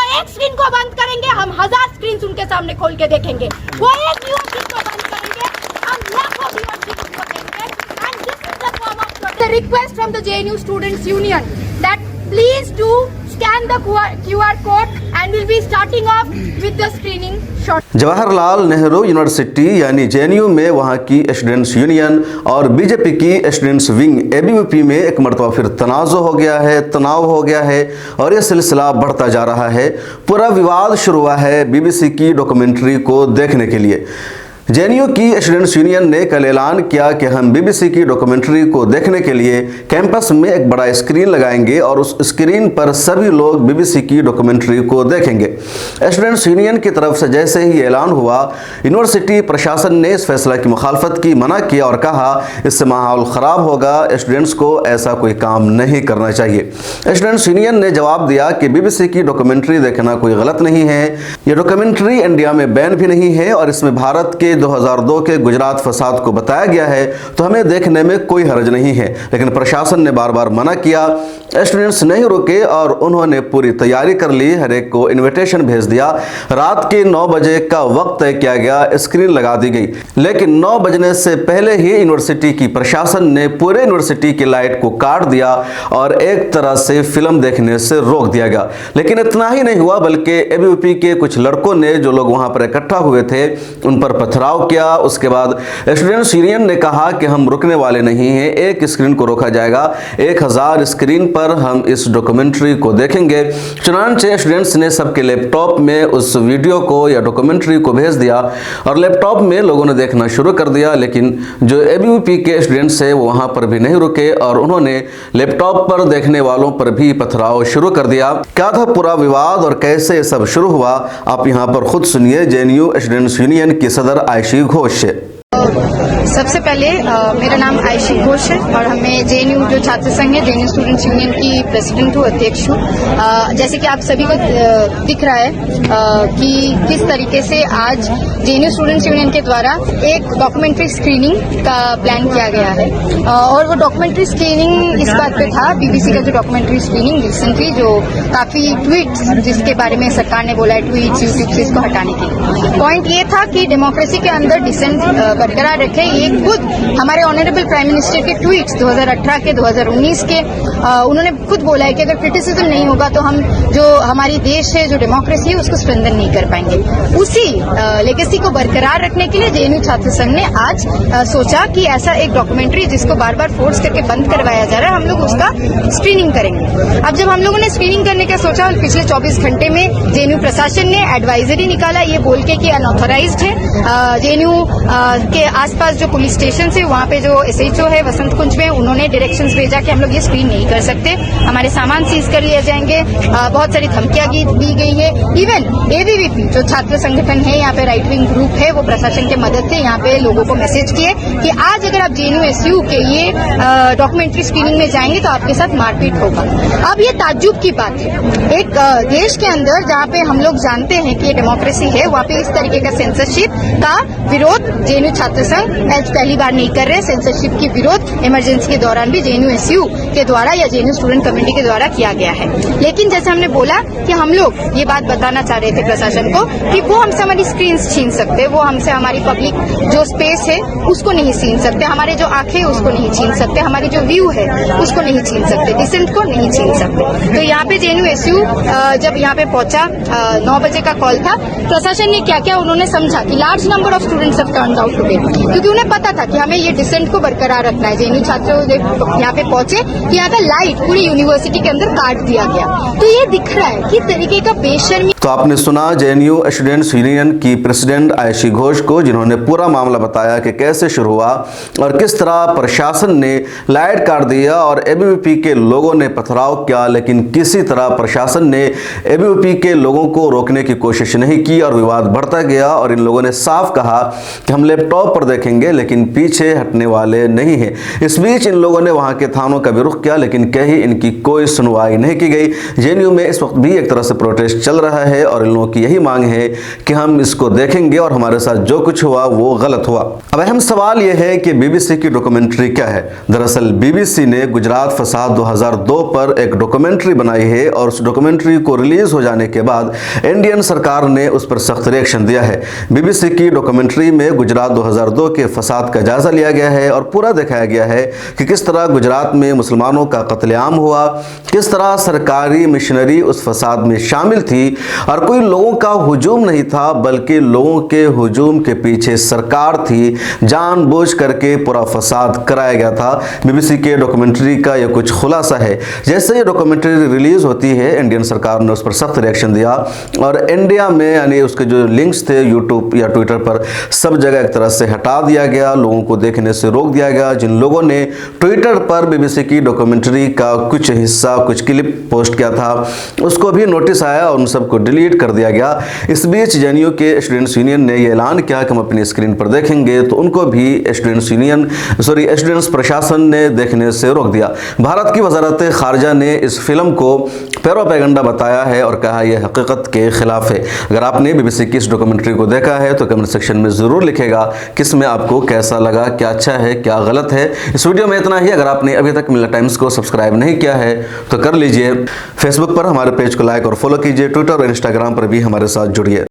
एक स्क्रीन को बंद करेंगे, हम 1000 स्क्रीन उनके सामने खोल के देखेंगे। वो एक व्यूअरशिप को बंद करेंगे, हम लाखों व्यूअरशिप उनको देंगे। And this is the form of the request from the JNU students union that please do scan the QR code and we'll be starting off with the screening shot. Jawaharlal Nehru university यानी JNU में वहाँ की students union और BJP की students wing ABVP में एक मरतबा फिर तनाज़ो हो गया है, तनाव हो गया है और ये सिलसिला बढ़ता जा रहा है। पूरा विवाद शुरू हुआ है BBC की डॉक्यूमेंट्री को देखने के लिए। JNU की स्टूडेंट्स यूनियन ने कल ऐलान किया कि हम BBC की डॉक्यूमेंट्री को देखने के लिए कैंपस में एक बड़ा स्क्रीन लगाएंगे और उस स्क्रीन पर सभी लोग BBC की डॉक्यूमेंट्री को देखेंगे। स्टूडेंट्स यूनियन की तरफ से जैसे ही ऐलान हुआ, यूनिवर्सिटी प्रशासन ने इस फैसला की मुखालफत की, मना किया और कहा इससे माहौल ख़राब होगा, स्टूडेंट्स को ऐसा कोई काम नहीं करना चाहिए। स्टूडेंट्स यूनियन ने जवाब दिया कि BBC की डॉक्यूमेंट्री देखना कोई गलत नहीं है, ये डॉक्यूमेंट्री इंडिया में बैन भी नहीं है और इसमें भारत के 2002 के गुजरात फसाद को बताया गया है, तो हमें देखने में कोई हर्ज नहीं है। लेकिन प्रशासन ने बार बार मना किया, स्टूडेंट्स नहीं रुके और उन्होंने पूरी तैयारी कर ली। हर एक को इनविटेशन भेज दिया। रात के 9 बजे का वक्त तय किया गया, स्क्रीन लगा दी गई। लेकिन 9 बजने से पहले ही यूनिवर्सिटी की प्रशासन ने पूरे यूनिवर्सिटी की लाइट को काट दिया और एक तरह से फिल्म देखने से रोक दिया गया। लेकिन इतना ही नहीं हुआ, बल्कि ABVP के कुछ लड़कों ने, जो लोग वहां पर इकट्ठा हुए थे, उन पर पथराव किया। उसके बाद स्टूडेंट्स यूनियन ने कहा कि हम रुकने वाले नहीं हैं, एक स्क्रीन को रोका जाएगा, 1000 स्क्रीन पर हम इस डॉक्यूमेंट्री को देखेंगे। चुनांचे स्टूडेंट्स ने सबके लैपटॉप में उस वीडियो को या डॉक्यूमेंट्री को भेज दिया और लैपटॉप में लोगों ने देखना शुरू कर दिया। लेकिन जो ABVP के स्टूडेंट्स हैं वो वहां पर भी नहीं रुके और उन्होंने लैपटॉप पर देखने वालों पर भी पथराव शुरू कर दिया। क्या था पूरा विवाद और कैसे ये सब शुरू हुआ, आप यहाँ पर खुद सुनिए JNU स्टूडेंट्स यूनियन की सदर आयशी घोष से। सबसे पहले मेरा नाम आयशी घोष है और हमें JNU जो छात्र संघ है, JNU स्टूडेंट्स यूनियन की प्रेसिडेंट हूँ, अध्यक्ष हूँ। जैसे कि आप सभी को दिख रहा है कि किस तरीके से आज JNU स्टूडेंट्स यूनियन के द्वारा एक डॉक्यूमेंट्री स्क्रीनिंग का प्लान किया गया है। और वो डॉक्यूमेंट्री स्क्रीनिंग इस बात पे था, BBC का जो डॉक्यूमेंट्री स्क्रीनिंग रिसेंटली जो काफी ट्वीट्स जिसके बारे में सरकार ने बोला है ट्वीट्स यूट्यूब से इसको हटाने के लिए, पॉइंट ये था कि डेमोक्रेसी के अंदर डिसेंट बरकरार रखे। ये खुद हमारे ऑनरेबल प्राइम मिनिस्टर के ट्वीट्स 2018 के 2019 के उन्होंने खुद बोला है कि अगर क्रिटिसिज्म नहीं होगा तो हम जो हमारी देश है, जो डेमोक्रेसी है, उसको स्ट्रेंथन नहीं कर पाएंगे। उसी लेगेसी को बरकरार रखने के लिए JNU छात्र संघ ने आज सोचा कि ऐसा एक डॉक्यूमेंट्री जिसको बार बार फोर्स करके बंद करवाया जा रहा है, हम लोग उसका स्क्रीनिंग करेंगे। अब जब हम लोगों ने स्क्रीनिंग करने का सोचा और पिछले 24 घंटे में JNU प्रशासन ने एडवाइजरी निकाला ये बोल के कि अनऑथराइज्ड है। JNU के आसपास जो पुलिस स्टेशन है वहाँ पे जो SHO है वसंत कुंज में, उन्होंने डायरेक्शंस भेजा कि हम लोग ये स्क्रीन नहीं कर सकते, हमारे सामान सीज कर लिए जाएंगे। बहुत सारी धमकियां दी गई है। इवन ABVP जो छात्र संगठन है, यहाँ पे राइट विंग ग्रुप है, वो प्रशासन के मदद से यहाँ पे लोगों को मैसेज किए कि आज अगर आप JNU SU के ये डॉक्यूमेंट्री स्क्रीनिंग में जाएंगे तो आपके साथ मारपीट होगा। अब ये ताज्जुब की बात है, एक देश के अंदर जहाँ पे हम लोग जानते हैं कि डेमोक्रेसी है, वहाँ पे इस तरीके का सेंसरशिप का विरोध JNU छात्र संघ पहली बार नहीं कर रहे। सेंसरशिप की विरोध इमरजेंसी के दौरान भी JNU SU के द्वारा या JNU स्टूडेंट कम्युनिटी के द्वारा किया गया है। लेकिन जैसे हमने बोला कि हम लोग ये बात बताना चाह रहे थे प्रशासन को कि वो हमसे हमारी स्क्रीन छीन सकते, वो हमसे हमारी पब्लिक जो स्पेस है उसको नहीं छीन सकते, हमारे जो आंखें उसको नहीं छीन सकते, हमारी जो व्यू है उसको नहीं छीन सकते, डिसेंट को नहीं छीन सकते। तो यहाँ पे JNU SU जब यहाँ पे पहुंचा, 9 बजे का कॉल था, प्रशासन ने क्या क्या उन्होंने समझा कि large number of students have turned out today, क्योंकि उन्हें पता था कि हमें ये डिसेंट को बरकरार रखना है। JNU छात्र यहाँ पे पहुंचे कि यहाँ का लाइट पूरी यूनिवर्सिटी के अंदर काट दिया गया। तो ये दिख रहा है कि तरीके का बेशर्मी। तो आपने सुना JNU स्टूडेंट्स यूनियन की प्रेसिडेंट आयशी घोष को, जिन्होंने पूरा मामला बताया कि कैसे शुरू हुआ और किस तरह प्रशासन ने लाइट काट दिया और ABVP के लोगों ने पथराव किया, लेकिन किसी तरह प्रशासन ने ABVP के लोगों को रोकने की कोशिश नहीं की और विवाद बढ़ता गया। और इन लोगों ने साफ कहा कि हम लैपटॉप पर देखेंगे, लेकिन पीछे हटने वाले नहीं हैं। इस बीच इन लोगों ने वहां के थानों का भी रुख किया, लेकिन कहीं इनकी कोई सुनवाई नहीं की गई। JNU में इस वक्त भी एक तरह से प्रोटेस्ट चल रहा है और इन लोगों की यही मांग है कि हम इसको देखेंगे और हमारे साथ जो कुछ हुआ वो गलत हुआ। अब अहम सवाल यह है कि बीबीसी की डॉक्यूमेंट्री क्या है। दरअसल बीबीसी ने गुजरात फसाद 2002 पर एक डॉक्यूमेंट्री बनाई है और उस डॉक्यूमेंट्री को रिलीज हो जाने के बाद इंडियन सरकार ने उस पर सख्त रिएक्शन दिया है। बीबीसी की डॉक्यूमेंट्री में गुजरात 2002 के फसाद का जायजा लिया गया है और पूरा दिखाया गया है कि किस तरह गुजरात में मुसलमानों का कत्लेआम हुआ, किस तरह सरकारी मिशनरी उस फसाद में शामिल थी और कोई लोगों का हुजूम नहीं था बल्कि लोगों के हुजूम के पीछे सरकार थी। जानबूझ करके पूरा फसाद कराया गया था। बीबीसी के डॉक्यूमेंट्री का यह कुछ खुलासा है। जैसे ये डॉक्यूमेंट्री रिलीज होती है इंडियन सरकार ने उस पर सख्त रिएक्शन दिया और इंडिया में यानी उसके जो लिंक्स थे यूट्यूब या ट्विटर पर सब जगह एक तरह से हटा दिया गया, लोगों को देखने से रोक दिया गया। जिन लोगों ने ट्विटर पर बीबीसी की डॉक्यूमेंट्री का कुछ हिस्सा कुछ क्लिप पोस्ट किया था उसको भी नोटिस आया और उन सबको डिलीट कर दिया गया। इस बीच जेएनयू के स्टूडेंट्स यूनियन ने यह ऐलान किया कि हम अपनी स्क्रीन पर देखेंगे, तो उनको भी स्टूडेंट्स प्रशासन ने देखने से रोक दिया। भारत की वजारत खारजा ने इस फिल्म को प्रोपेगेंडा बताया है और कहा यह हकीकत के खिलाफ है। अगर आपने बीबीसी की इस डॉक्यूमेंट्री को देखा है तो कमेंट सेक्शन में ज़रूर लिखेगा कि इसमें आपको कैसा लगा, क्या अच्छा है क्या गलत है। इस वीडियो में इतना ही। अगर आपने अभी तक मिलत टाइम्स को सब्सक्राइब नहीं किया है तो कर लीजिए। फेसबुक पर हमारे पेज को लाइक और फॉलो कीजिए, ट्विटर और इंस्टाग्राम पर भी हमारे साथ जुड़िए।